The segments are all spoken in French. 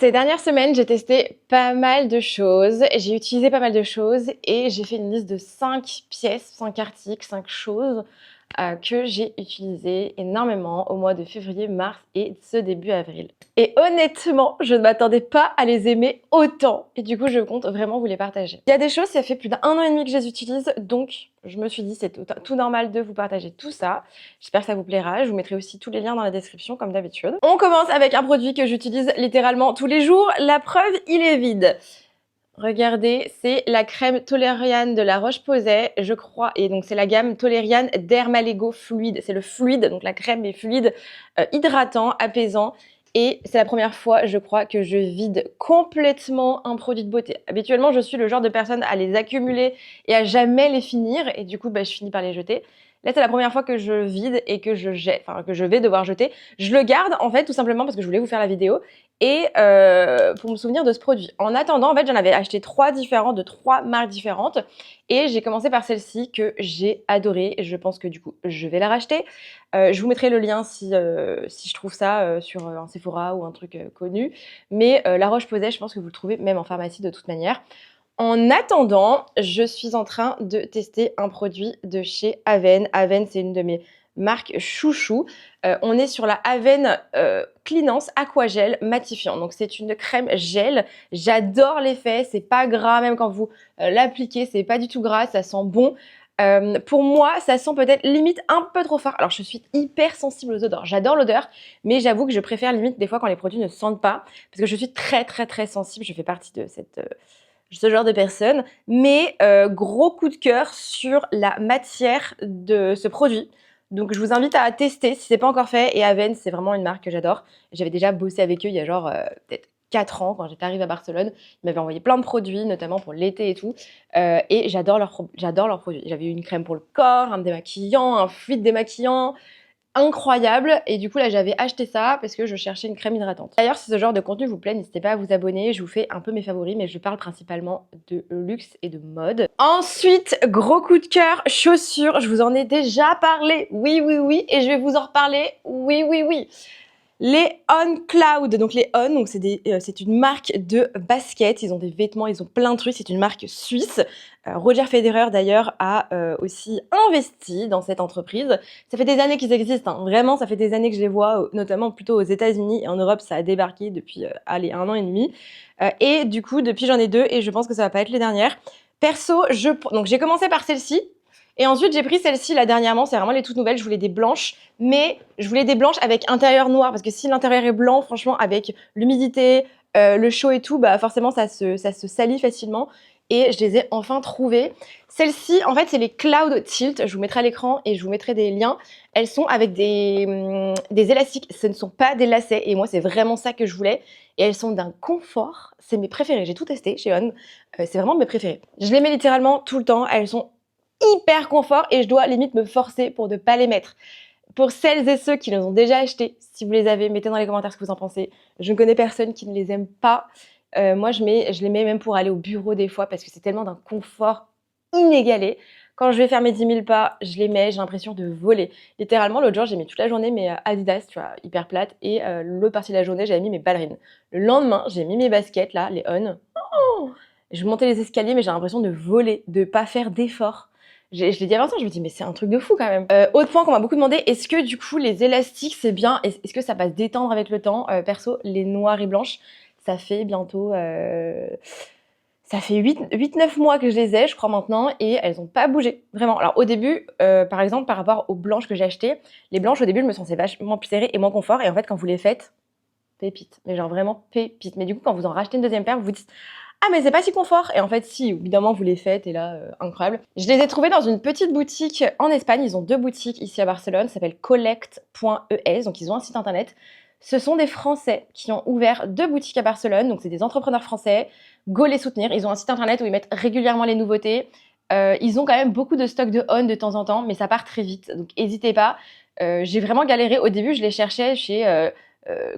Ces dernières semaines, j'ai testé pas mal de choses, j'ai utilisé pas mal de choses et j'ai fait une liste de 5 pièces, 5 articles, 5 choses que j'ai utilisées énormément au mois de février, mars et ce début avril. Et honnêtement, je ne m'attendais pas à les aimer autant et du coup, je compte vraiment vous les partager. Il y a des choses, ça fait plus d'1 an et demi que je les utilise, donc je me suis dit c'est tout normal de vous partager tout ça. J'espère que ça vous plaira. Je vous mettrai aussi tous les liens dans la description comme d'habitude. On commence avec un produit que j'utilise littéralement tous les jours. La preuve, il est vide. Regardez, c'est la crème Toleriane de la Roche-Posay, je crois, et donc c'est la gamme Toleriane Dermalego Fluide. C'est le fluide, donc la crème est fluide, hydratant, apaisant. Et c'est la première fois, je crois, que je vide complètement un produit de beauté. Habituellement, je suis le genre de personne à les accumuler et à jamais les finir, et du coup, je finis par les jeter. Là, c'est la première fois que je vide et que je jette, enfin que je vais devoir jeter. Je le garde en fait tout simplement parce que je voulais vous faire la vidéo et pour me souvenir de ce produit. En attendant, en fait, j'en avais acheté 3 différents de 3 marques différentes et j'ai commencé par celle-ci que j'ai adorée et je pense que du coup, je vais la racheter. Je vous mettrai le lien si je trouve ça sur un Sephora ou un truc connu. Mais La Roche-Posay, je pense que vous le trouvez même en pharmacie de toute manière. En attendant, je suis en train de tester un produit de chez Aven. Aven, c'est une de mes marques chouchou. On est sur la Aven Cleanance Aquagel Matifiant. Donc c'est une crème gel. J'adore l'effet, c'est pas gras, même quand vous l'appliquez, c'est pas du tout gras, ça sent bon. Pour moi, ça sent peut-être limite un peu trop fort. Alors je suis hyper sensible aux odeurs, j'adore l'odeur, mais j'avoue que je préfère limite des fois quand les produits ne sentent pas, parce que je suis très sensible, je fais partie de ce genre de personne, mais gros coup de cœur sur la matière de ce produit. Donc je vous invite à tester si c'est pas encore fait. Et Aven, c'est vraiment une marque que j'adore. J'avais déjà bossé avec eux il y a genre peut-être 4 ans quand j'étais arrivée à Barcelone. Ils m'avaient envoyé plein de produits, notamment pour l'été et tout. Et j'adore leurs produits. J'avais eu une crème pour le corps, un démaquillant, un fluide démaquillant, incroyable, et du coup là j'avais acheté ça parce que je cherchais une crème hydratante. D'ailleurs, si ce genre de contenu vous plaît, n'hésitez pas à vous abonner, je vous fais un peu mes favoris, mais je parle principalement de luxe et de mode. Ensuite, gros coup de cœur, chaussures, je vous en ai déjà parlé, oui, et je vais vous en reparler, oui. Les On Cloud, donc les On, donc c'est une marque de basket, ils ont des vêtements, ils ont plein de trucs, c'est une marque suisse. Roger Federer d'ailleurs a aussi investi dans cette entreprise. Ça fait des années qu'ils existent, hein. Vraiment ça fait des années que je les vois, notamment plutôt aux États-Unis et en Europe ça a débarqué depuis allez, 1 an et demi. Et du coup depuis j'en ai 2 et je pense que ça va pas être les dernières. Perso, donc j'ai commencé par celle-ci. Et ensuite, j'ai pris celle-ci là dernièrement, c'est vraiment les toutes nouvelles, je voulais des blanches, mais je voulais des blanches avec intérieur noir, parce que si l'intérieur est blanc, franchement, avec l'humidité, le chaud et tout, bah forcément, ça se salit facilement. Et je les ai enfin trouvées. Celles-ci, en fait, c'est les Cloud Tilt, je vous mettrai à l'écran et je vous mettrai des liens. Elles sont avec des élastiques, ce ne sont pas des lacets, et moi, c'est vraiment ça que je voulais. Et elles sont d'un confort, c'est mes préférées, j'ai tout testé chez On, c'est vraiment mes préférées. Je les mets littéralement tout le temps, elles sont hyper confort et je dois limite me forcer pour ne pas les mettre. Pour celles et ceux qui les ont déjà achetés, si vous les avez, mettez dans les commentaires ce que vous en pensez. Je ne connais personne qui ne les aime pas. Moi, je les mets même pour aller au bureau des fois parce que c'est tellement d'un confort inégalé. Quand je vais faire mes 10 000 pas, je les mets, j'ai l'impression de voler. Littéralement, l'autre jour, j'ai mis toute la journée mes Adidas, tu vois, hyper plates, et l'autre partie de la journée, j'avais mis mes ballerines. Le lendemain, j'ai mis mes baskets, là, les On. Oh, je montais les escaliers, mais j'ai l'impression de voler, de pas faire d'efforts. Je l'ai dit à Vincent, je me dis mais c'est un truc de fou quand même. Autre point qu'on m'a beaucoup demandé, est-ce que du coup les élastiques c'est bien, est-ce que ça va se détendre avec le temps? Perso, les noires et blanches, ça fait bientôt... ça fait 8-9 mois que je les ai, je crois maintenant, et elles n'ont pas bougé, vraiment. Alors au début, par exemple, par rapport aux blanches que j'ai achetées, les blanches au début, je me sentais vachement plus serrées et moins confort, et en fait quand vous les faites, pépite, mais genre vraiment pépite. Mais du coup quand vous en rachetez une deuxième paire, vous vous dites ah mais c'est pas si confort. Et en fait si, évidemment vous les faites et là incroyable. Je les ai trouvés dans une petite boutique en Espagne, ils ont 2 boutiques ici à Barcelone, ça s'appelle collect.es, donc ils ont un site internet. Ce sont des Français qui ont ouvert 2 boutiques à Barcelone, donc c'est des entrepreneurs français, go les soutenir, ils ont un site internet où ils mettent régulièrement les nouveautés. Ils ont quand même beaucoup de stock de On de temps en temps, mais ça part très vite, donc n'hésitez pas. J'ai vraiment galéré, au début je les cherchais chez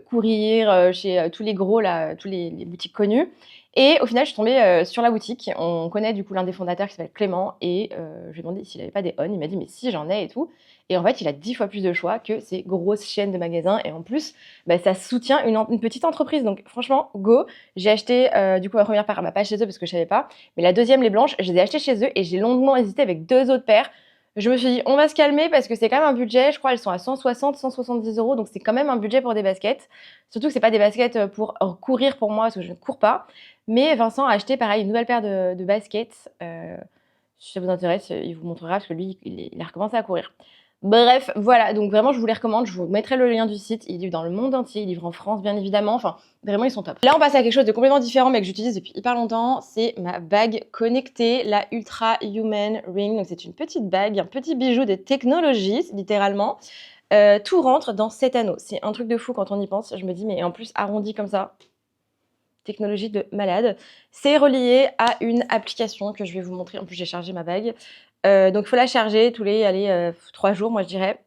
courir chez tous les gros, là, tous les boutiques connues. Et au final, je suis tombée sur la boutique. On connaît du coup l'un des fondateurs qui s'appelle Clément. Et je lui ai demandé s'il n'avait pas des On. Il m'a dit, mais si, j'en ai et tout. Et en fait, il a 10 fois plus de choix que ces grosses chaînes de magasins. Et en plus, bah, ça soutient une petite entreprise. Donc franchement, go. J'ai acheté du coup ma première paire, pas chez eux parce que je savais pas. Mais la deuxième, les blanches, je les ai achetées chez eux. Et j'ai longuement hésité avec 2 autres paires. Je me suis dit, on va se calmer parce que c'est quand même un budget. Je crois elles sont à 160, 170 euros. Donc c'est quand même un budget pour des baskets. Surtout que c'est pas des baskets pour courir pour moi parce que je ne cours pas. Mais Vincent a acheté pareil une nouvelle paire de baskets. Si ça vous intéresse, il vous montrera parce que lui, il a recommencé à courir. Bref, voilà, donc vraiment je vous les recommande, je vous mettrai le lien du site, il livre dans le monde entier, il livre en France bien évidemment, enfin vraiment ils sont top. Là on passe à quelque chose de complètement différent mais que j'utilise depuis hyper longtemps, c'est ma bague connectée, la Ultra Human Ring, donc c'est une petite bague, un petit bijou de technologie littéralement. Tout rentre dans cet anneau, c'est un truc de fou quand on y pense, je me dis mais en plus arrondi comme ça, technologie de malade. C'est relié à une application que je vais vous montrer. En plus, j'ai chargé ma bague. Donc, il faut la charger tous les 3 jours, moi, je dirais.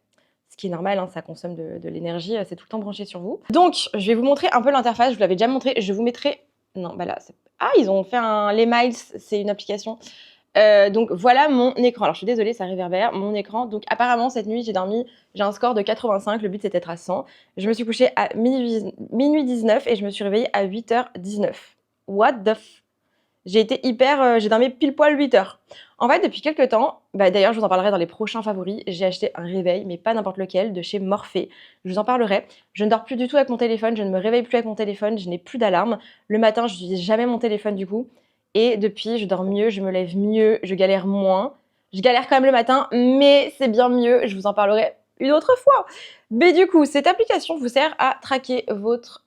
Ce qui est normal, hein, ça consomme de l'énergie. C'est tout le temps branché sur vous. Donc, je vais vous montrer un peu l'interface. Je vous l'avais déjà montré. Je vous mettrai... Non, bah là... Ah, ils ont fait un... Les Miles, c'est une application. Donc voilà mon écran. Alors je suis désolée, ça réverbère. Mon écran. Donc apparemment cette nuit j'ai un score de 85. Le but c'est d'être à 100. Je me suis couchée à minuit 19 et je me suis réveillée à 8h19. What the f... j'ai dormi pile poil 8 heures. En fait, depuis quelques temps, d'ailleurs, je vous en parlerai dans les prochains favoris, j'ai acheté un réveil, mais pas n'importe lequel, de chez Morphe. Je vous en parlerai. Je ne dors plus du tout avec mon téléphone, je ne me réveille plus avec mon téléphone, je n'ai plus d'alarme. Le matin, je n'utilise jamais mon téléphone du coup. Et depuis, je dors mieux, je me lève mieux, je galère moins. Je galère quand même le matin, mais c'est bien mieux. Je vous en parlerai une autre fois. Mais du coup, cette application vous sert à traquer votre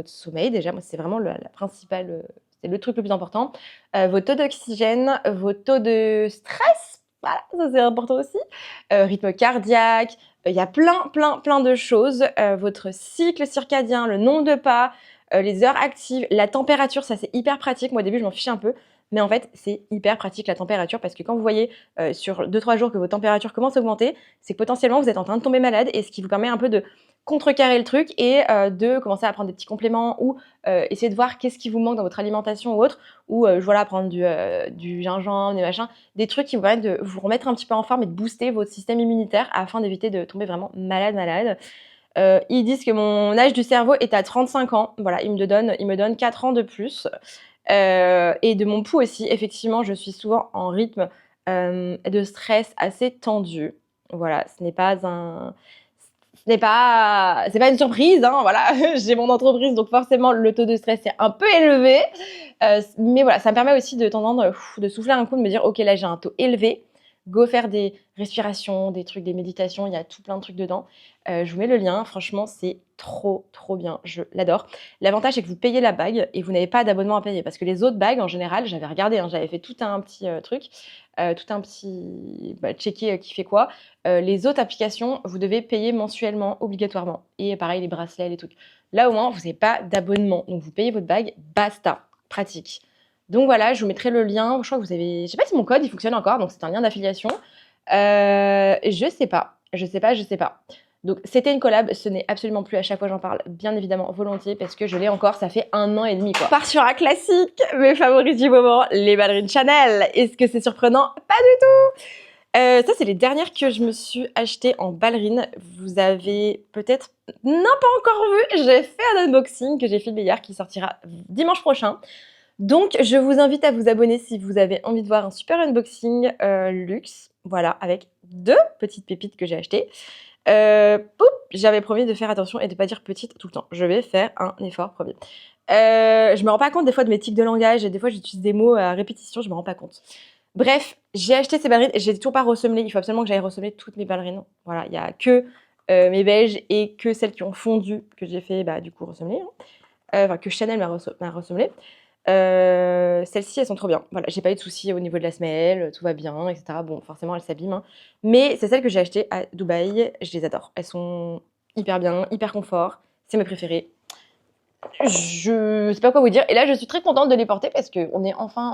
sommeil. Déjà, moi, c'est vraiment la principale... c'est le truc le plus important. Vos taux d'oxygène, vos taux de stress, voilà, ça c'est important aussi. Rythme cardiaque, il y a plein de choses. Votre cycle circadien, le nombre de pas, les heures actives, la température, ça c'est hyper pratique. Moi au début je m'en fichais un peu, mais en fait c'est hyper pratique la température parce que quand vous voyez sur 2-3 jours que vos températures commencent à augmenter, c'est que potentiellement vous êtes en train de tomber malade et ce qui vous permet un peu de contrecarrer le truc et de commencer à prendre des petits compléments ou essayer de voir qu'est-ce qui vous manque dans votre alimentation ou autre, ou voilà, prendre du gingembre, des machins, des trucs qui vous permettent de vous remettre un petit peu en forme et de booster votre système immunitaire afin d'éviter de tomber vraiment malade. Ils disent que mon âge du cerveau est à 35 ans. Voilà, ils me donnent 4 ans de plus. Et de mon pouls aussi, effectivement, je suis souvent en rythme de stress assez tendu. Voilà, c'est pas une surprise, hein, voilà. J'ai mon entreprise, donc forcément le taux de stress est un peu élevé. Mais voilà, ça me permet aussi de temps en temps de souffler un coup, de me dire, ok, là j'ai un taux élevé. Go faire des respirations, des trucs, des méditations, il y a tout plein de trucs dedans. Je vous mets le lien, franchement, c'est trop bien, je l'adore. L'avantage, c'est que vous payez la bague et vous n'avez pas d'abonnement à payer parce que les autres bagues, en général, j'avais regardé, hein, j'avais fait tout un petit truc, tout un petit checker qui fait quoi. Les autres applications, vous devez payer mensuellement, obligatoirement. Et pareil, les bracelets, les trucs. Là, au moins, vous n'avez pas d'abonnement. Donc, vous payez votre bague, basta. Pratique. Donc voilà, je vous mettrai le lien. Je crois que vous avez... Je sais pas si mon code, il fonctionne encore. Donc, c'est un lien d'affiliation. Je sais pas. Donc, c'était une collab. Ce n'est absolument plus à chaque fois j'en parle, bien évidemment, volontiers, parce que je l'ai encore. Ça fait 1 an et demi, quoi. On part sur un classique. Mes favoris du moment, les ballerines Chanel. Est-ce que c'est surprenant? Pas du tout. Ça, c'est les dernières que je me suis achetées en ballerine. Vous avez peut-être non pas encore vu. J'ai fait un unboxing que j'ai filmé hier qui sortira dimanche prochain. Donc, je vous invite à vous abonner si vous avez envie de voir un super unboxing luxe. Voilà, avec 2 petites pépites que j'ai achetées. J'avais promis de faire attention et de ne pas dire petite tout le temps. Je vais faire un effort, promis. Je me rends pas compte des fois de mes tics de langage et des fois j'utilise des mots à répétition, je me rends pas compte. Bref, j'ai acheté ces ballerines et j'ai toujours pas ressemelé. Il faut absolument que j'aille ressemeler toutes mes ballerines. Voilà, il y a que mes beiges et que celles qui ont fondu que j'ai fait du coup ressemeler. Enfin, que Chanel m'a ressemelé. Celles-ci, elles sont trop bien. Voilà, j'ai pas eu de soucis au niveau de la semelle, tout va bien, etc. Bon, forcément, elles s'abîment. Hein. Mais c'est celles que j'ai achetées à Dubaï. Je les adore. Elles sont hyper bien, hyper confort. C'est mes préférées. Je sais pas quoi vous dire. Et là, je suis très contente de les porter parce qu'on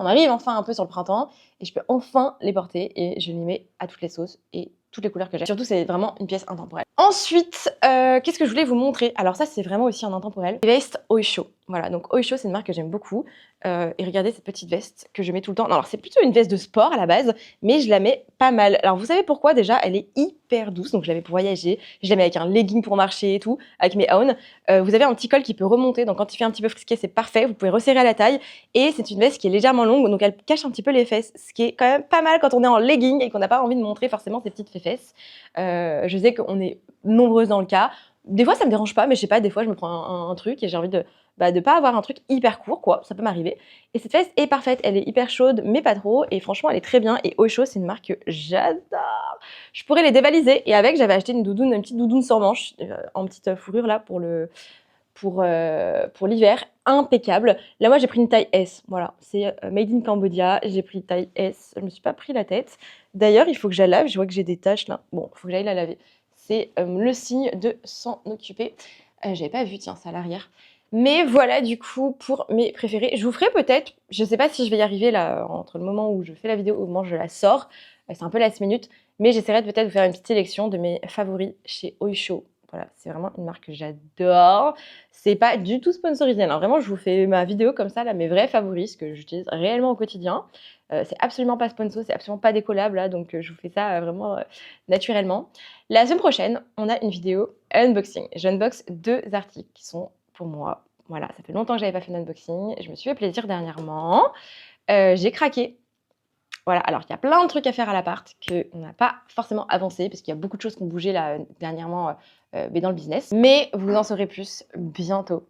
arrive enfin un peu sur le printemps et je peux enfin les porter et je les mets à toutes les sauces et toutes les couleurs que j'ai. Surtout, c'est vraiment une pièce intemporelle. Ensuite, qu'est-ce que je voulais vous montrer? Alors ça, c'est vraiment aussi un intemporel. Les vestes Oysho. Voilà, donc Oysho, c'est une marque que j'aime beaucoup. Et regardez cette petite veste que je mets tout le temps. Non, alors c'est plutôt une veste de sport à la base, mais je la mets pas mal. Alors vous savez pourquoi? Déjà, elle est hyper douce, donc je la mets pour voyager. Je la mets avec un legging pour marcher et tout, avec mes Own. Vous avez un petit col qui peut remonter, donc quand il fait un petit peu frisqué, c'est parfait. Vous pouvez resserrer à la taille. Et c'est une veste qui est légèrement longue, donc elle cache un petit peu les fesses, ce qui est quand même pas mal quand on est en legging et qu'on n'a pas envie de montrer forcément ses petites fesses. Je sais qu'on est nombreuses dans le cas. Des fois, ça me dérange pas, mais je sais pas, des fois, je me prends un truc et j'ai envie de pas avoir un truc hyper court, quoi. Ça peut m'arriver. Et cette veste est parfaite. Elle est hyper chaude, mais pas trop. Et franchement, elle est très bien. Et Oysho, c'est une marque que j'adore. Je pourrais les dévaliser. Et avec, j'avais acheté une petite doudoune sans manches, en petite fourrure, là, pour l'hiver. Impeccable. Là, moi, j'ai pris une taille S. Voilà. C'est made in Cambodia. J'ai pris taille S. Je me suis pas pris la tête. D'ailleurs, il faut que je la lave. Je vois que j'ai des taches, là. Bon, il faut que j'aille la laver. C'est le signe de s'en occuper. J'avais pas vu, tiens, c'est à l'arrière. Mais voilà, du coup, pour mes préférés. Je vous ferai peut-être, je sais pas si je vais y arriver là, entre le moment où je fais la vidéo et au moment où je la sors. C'est un peu last minute, mais j'essaierai de peut-être vous faire une petite sélection de mes favoris chez Oysho. Voilà, c'est vraiment une marque que j'adore. C'est pas du tout sponsorisé. Alors vraiment, je vous fais ma vidéo comme ça, là, mes vrais favoris, ce que j'utilise réellement au quotidien. C'est absolument pas sponsor, c'est absolument pas des collabs, là, donc je vous fais ça vraiment naturellement. La semaine prochaine, on a une vidéo unboxing. J'unbox 2 articles qui sont pour moi. Voilà, ça fait longtemps que j'avais pas fait d'unboxing. Je me suis fait plaisir dernièrement. J'ai craqué. Voilà, alors il y a plein de trucs à faire à l'appart qu'on n'a pas forcément avancé parce qu'il y a beaucoup de choses qui ont bougé là dernièrement mais dans le business. Mais vous en saurez plus bientôt.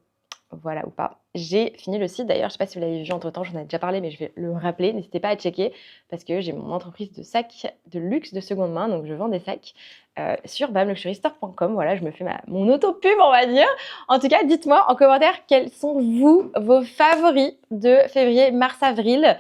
Voilà ou pas. J'ai fini le site d'ailleurs, je ne sais pas si vous l'avez vu entre temps, j'en ai déjà parlé, mais je vais le rappeler. N'hésitez pas à checker parce que j'ai mon entreprise de sacs de luxe de seconde main, donc je vends des sacs sur bamluxurystore.com. Voilà, je me fais mon auto-pub, on va dire. En tout cas, dites-moi en commentaire quels sont vos favoris de février, mars, avril.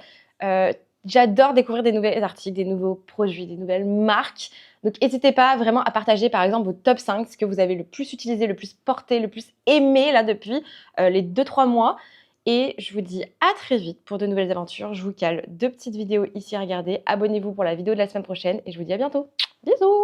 J'adore découvrir des nouveaux articles, des nouveaux produits, des nouvelles marques. Donc, n'hésitez pas vraiment à partager, par exemple, vos top 5, ce que vous avez le plus utilisé, le plus porté, le plus aimé, là, depuis les 2-3 mois. Et je vous dis à très vite pour de nouvelles aventures. Je vous cale 2 petites vidéos ici à regarder. Abonnez-vous pour la vidéo de la semaine prochaine et je vous dis à bientôt. Bisous!